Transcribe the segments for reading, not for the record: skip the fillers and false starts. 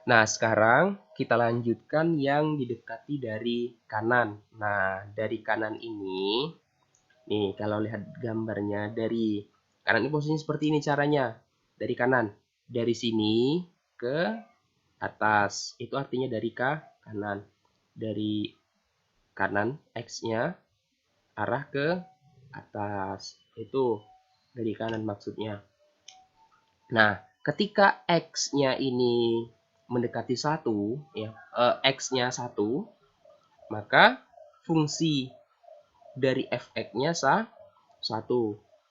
Nah, sekarang kita lanjutkan yang didekati dari kanan. Nah, dari kanan ini, nih kalau lihat gambarnya dari kanan ini posisinya seperti ini caranya. Dari kanan, dari sini ke atas. Itu artinya dari kanan. Dari kanan X-nya arah ke atas. Itu dari kanan maksudnya. Nah, ketika X-nya ini mendekati 1, ya, X-nya 1, maka fungsi dari fx-nya 1.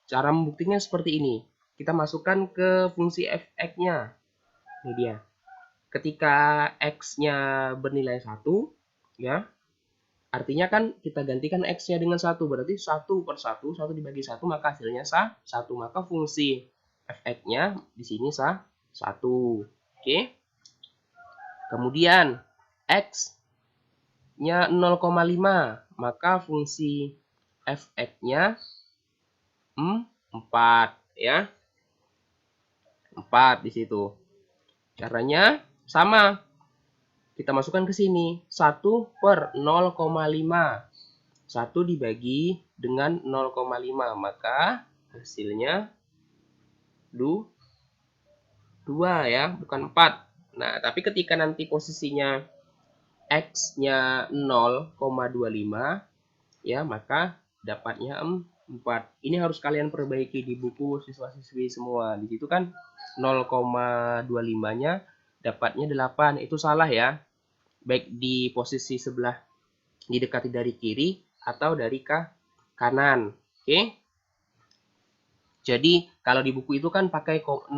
Cara membuktikannya seperti ini. Kita masukkan ke fungsi fx-nya. Ini dia. Ketika X-nya bernilai 1, ya, artinya kan kita gantikan X-nya dengan 1. Berarti 1 per 1, 1 dibagi 1, maka hasilnya 1. Maka fungsi fx-nya di sini 1. Oke. Kemudian X-nya 0,5, maka fungsi fx-nya 4, ya. 4 di situ. Caranya sama. Kita masukkan ke sini. 1 per 0,5. 1 dibagi dengan 0,5. Maka hasilnya 2, ya. Bukan 4. Nah, tapi ketika nanti posisinya X-nya 0,25, ya, maka dapatnya 4. Ini harus kalian perbaiki di buku siswa-siswi semua. Di situ kan 0,25-nya dapatnya 8. Itu salah ya. Baik di posisi sebelah didekati dari kiri atau dari kanan. Oke. Jadi kalau di buku itu kan pakai 0,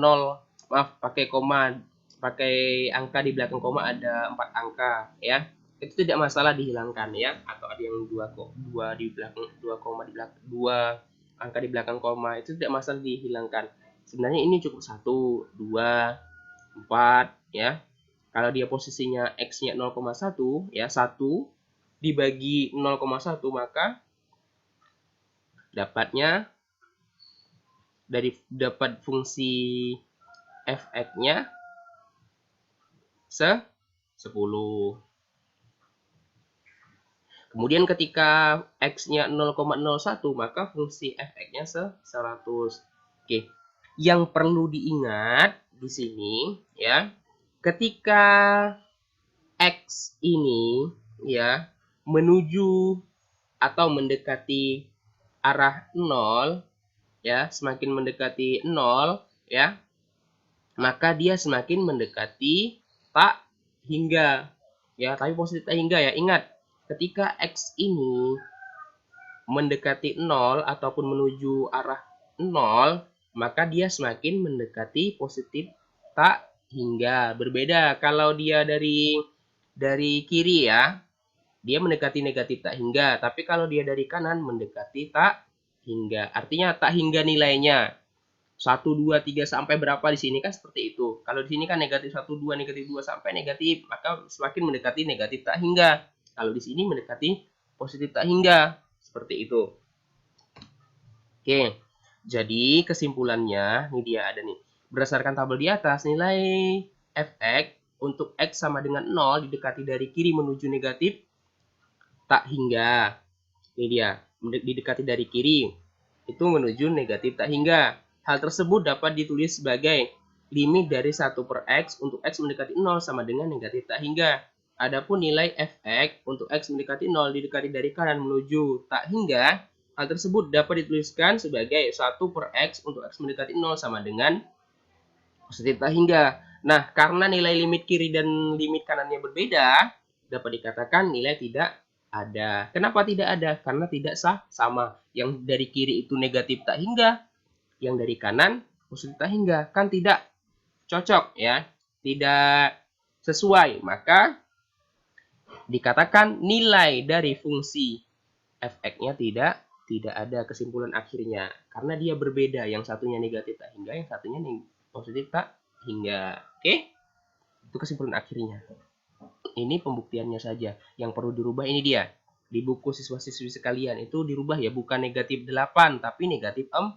pakai koma, pakai angka di belakang koma ada 4 angka, ya. Itu tidak masalah dihilangkan, ya. Atau ada yang 2 di belakang, 2 koma di belakang, 2 angka di belakang koma, itu tidak masalah dihilangkan. Sebenarnya ini cukup 1, 2, 4, ya. Kalau dia posisinya X-nya 0,1, ya, 1 dibagi 0,1, maka dapatnya dapat fungsi fx-nya 10. Kemudian ketika X-nya 0,01, maka fungsi fx-nya 100. Oke. Yang perlu diingat di sini, ya, ketika X ini, ya, menuju atau mendekati arah 0, ya, semakin mendekati 0, ya, maka dia semakin mendekati tak hingga, ya, tapi positif tak hingga, ya. Ingat, ketika X ini mendekati 0 ataupun menuju arah 0, maka dia semakin mendekati positif tak hingga. Berbeda kalau dia dari kiri, ya, dia mendekati negatif tak hingga, tapi kalau dia dari kanan mendekati tak hingga. Artinya tak hingga nilainya 1, 2, 3 sampai berapa di sini kan seperti itu. Kalau di sini kan negatif 1, 2, negatif 2 sampai negatif, maka semakin mendekati negatif tak hingga. Kalau di sini mendekati positif tak hingga, seperti itu. Oke, jadi kesimpulannya, ini dia ada nih. Berdasarkan tabel di atas, nilai fx untuk x sama dengan 0 didekati dari kiri menuju negatif tak hingga. Ini dia, didekati dari kiri itu menuju negatif tak hingga. Hal tersebut dapat ditulis sebagai limit dari 1 per x untuk x mendekati 0 sama dengan negatif tak hingga. Adapun nilai fx untuk x mendekati 0 didekati dari kanan menuju tak hingga, hal tersebut dapat dituliskan sebagai 1 per x untuk x mendekati 0 sama dengan positif tak hingga. Nah, karena nilai limit kiri dan limit kanannya berbeda, dapat dikatakan nilai tidak ada. Kenapa tidak ada? Karena tidak sama. Yang dari kiri itu negatif tak hingga, yang dari kanan positif tak hingga. Kan tidak cocok, ya. Tidak sesuai. Maka dikatakan nilai dari fungsi fx-nya tidak ada. Kesimpulan akhirnya. Karena dia berbeda. Yang satunya negatif tak hingga, yang satunya positif tak hingga. Oke? Itu kesimpulan akhirnya. Ini pembuktiannya saja. Yang perlu dirubah ini dia. Di buku siswa-siswi sekalian itu dirubah, ya, bukan negatif 8 tapi negatif 4.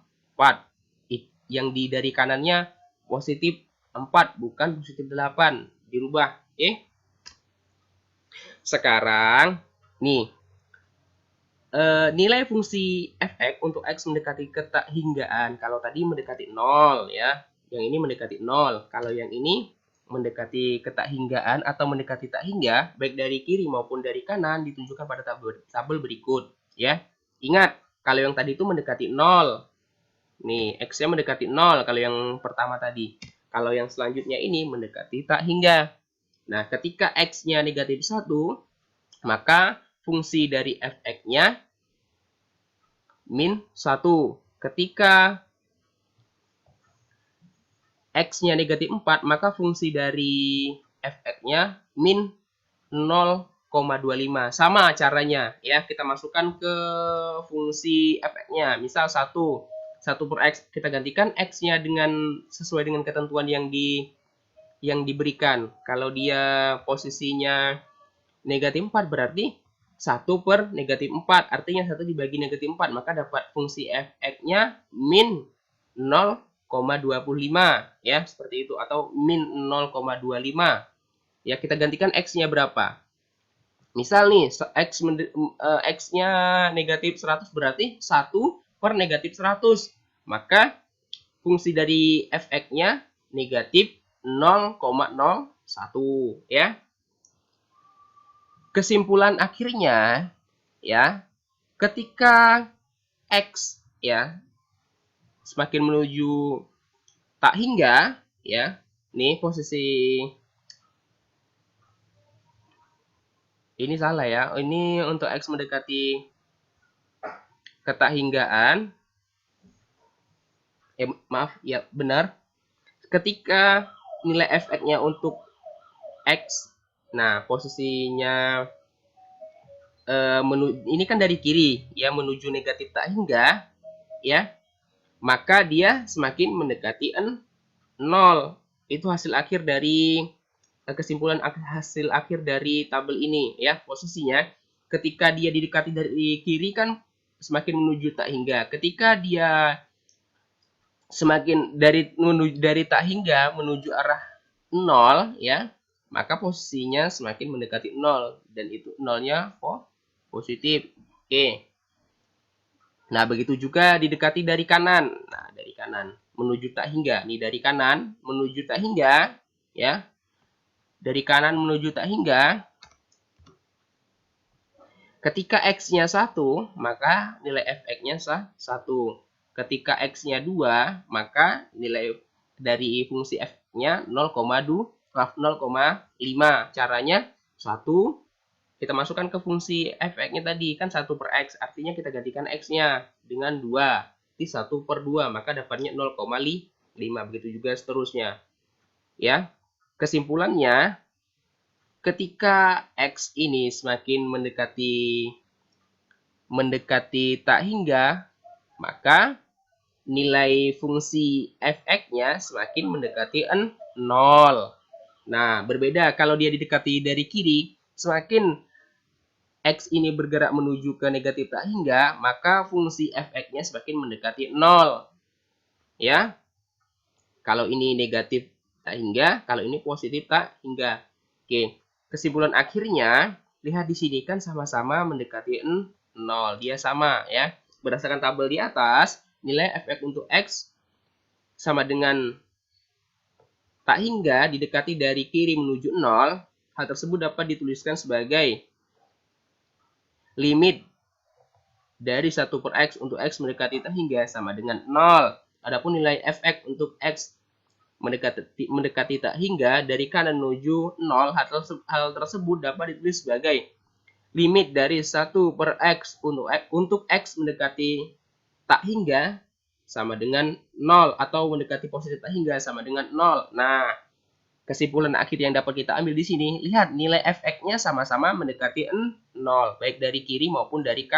Yang dari kanannya positif 4 bukan positif 8. dirubah. Oke. Sekarang nih nilai fungsi fx untuk x mendekati ke tak hinggaan. Kalau tadi mendekati 0 ya. Yang ini mendekati 0. Kalau yang ini mendekati ke tak hinggaan atau mendekati tak hingga, baik dari kiri maupun dari kanan ditunjukkan pada tabel berikut ya. Ingat, kalau yang tadi itu mendekati 0. Nih, x-nya mendekati 0 kalau yang pertama tadi. Kalau yang selanjutnya ini mendekati tak hingga. Nah, ketika x-nya negatif 1, maka fungsi dari fx-nya min 1. Ketika x-nya negatif 4, maka fungsi dari fx-nya min 0,25. Sama caranya ya, kita masukkan ke fungsi fx-nya. Misal 1 per x, kita gantikan x-nya dengan sesuai dengan ketentuan yang diberikan. Kalau dia posisinya negatif 4 berarti 1 per negatif 4. Artinya 1 dibagi negatif 4. Maka dapat fungsi fx-nya min 0,25. Ya, seperti itu. Atau min 0,25. Ya, kita gantikan x-nya berapa. Misal nih, x-nya negatif 100 berarti 1 per negatif 100. Maka fungsi dari fx-nya negatif 0,01. Ya. Kesimpulan akhirnya ya, ketika x ya semakin menuju tak hingga ya, nih posisi ini salah ya, ini untuk x mendekati ke tak hinggaan, maaf ya, benar, ketika nilai fx-nya untuk x, nah posisinya ini kan dari kiri ya menuju negatif tak hingga ya, maka dia semakin mendekati 0. Itu hasil akhir dari kesimpulan hasil akhir dari tabel ini ya. Posisinya ketika dia didekati dari kiri kan semakin menuju tak hingga. Ketika dia semakin dari tak hingga menuju arah 0 ya, maka posisinya semakin mendekati 0 dan itu 0-nya positif. Oke. Nah, begitu juga didekati dari kanan. Nah, dari kanan menuju tak hingga. Nih dari kanan menuju tak hingga ya. Dari kanan menuju tak hingga. Ketika x-nya 1, maka nilai fx-nya 1. Ketika x-nya 2, maka nilai dari fungsi f-nya 0,5. Caranya 1 kita masukkan ke fungsi fx-nya tadi kan 1 per x, artinya kita gantikan x-nya dengan 2. Jadi 1 per 2, maka dapatnya 0,5. Begitu juga seterusnya. Ya. Kesimpulannya, ketika x ini semakin mendekati tak hingga, maka nilai fungsi fx-nya semakin mendekati 0. Nah, berbeda kalau dia didekati dari kiri, semakin x ini bergerak menuju ke negatif tak hingga, maka fungsi fx-nya semakin mendekati 0. Ya. Kalau ini negatif tak hingga, kalau ini positif tak hingga. Oke. Kesimpulan akhirnya, lihat di sini kan sama-sama mendekati 0. Dia sama ya. Berdasarkan tabel di atas, nilai fx untuk x sama dengan tak hingga didekati dari kiri menuju 0. Hal tersebut dapat dituliskan sebagai limit dari 1 per x untuk x mendekati tak hingga sama dengan 0. Adapun nilai fx untuk x mendekati tak hingga dari kanan menuju 0, hal tersebut dapat ditulis sebagai limit dari 1 per x untuk x mendekati tak hingga sama dengan 0 atau mendekati posisi tak hingga sama dengan 0. Nah, kesimpulan akhir yang dapat kita ambil di sini, lihat nilai fx-nya sama-sama mendekati 0, baik dari kiri maupun dari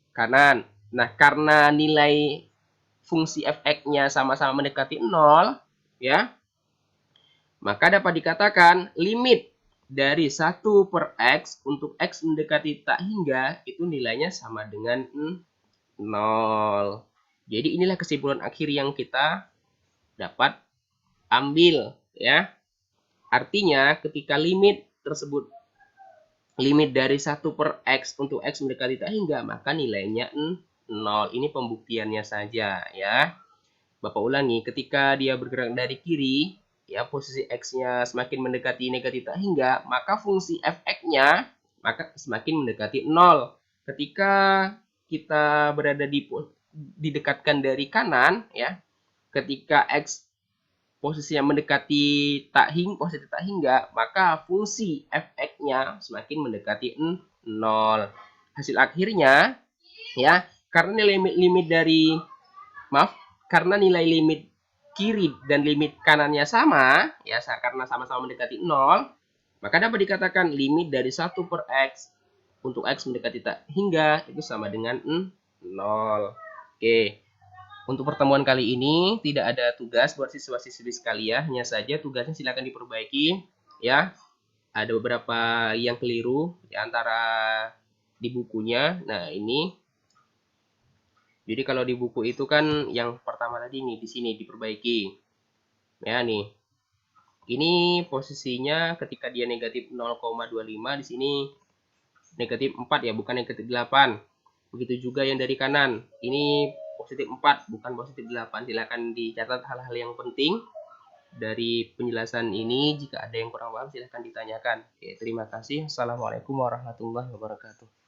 kanan. Nah, karena nilai fungsi fx-nya sama-sama mendekati 0, ya, maka dapat dikatakan limit dari 1 per x untuk x mendekati tak hingga itu nilainya sama dengan 0. Jadi inilah kesimpulan akhir yang kita dapat ambil, ya. Artinya ketika limit tersebut, limit dari 1 per X untuk X mendekati tak hingga, maka nilainya 0. Ini pembuktiannya saja ya. Bapak ulangi, ketika dia bergerak dari kiri, ya posisi X-nya semakin mendekati negatif tak hingga, maka fungsi fx-nya maka semakin mendekati 0. Ketika kita berada didekatkan dari kanan, ya, ketika X posisinya mendekati posisi tak hingga, maka fungsi fx-nya semakin mendekati 0. Hasil akhirnya, ya, karena limit dari karena nilai limit kiri dan limit kanannya sama, ya, karena sama-sama mendekati 0, maka dapat dikatakan limit dari 1 per X untuk X mendekati tak hingga itu sama dengan 0. Oke. Untuk pertemuan kali ini tidak ada tugas buat siswa-siswi sekalian, hanya saja tugasnya silakan diperbaiki ya. Ada beberapa yang keliru di antara di bukunya. Nah, ini jadi kalau di buku itu kan yang pertama tadi nih di sini diperbaiki. Ya nih. Ini posisinya ketika dia negatif 0,25 di sini negatif 4 ya, bukan negatif 8. Begitu juga yang dari kanan. Ini positif 4 bukan positif 8. Silakan dicatat hal-hal yang penting dari penjelasan ini. Jika ada yang kurang paham silahkan ditanyakan. Oke, terima kasih. Assalamualaikum warahmatullahi wabarakatuh.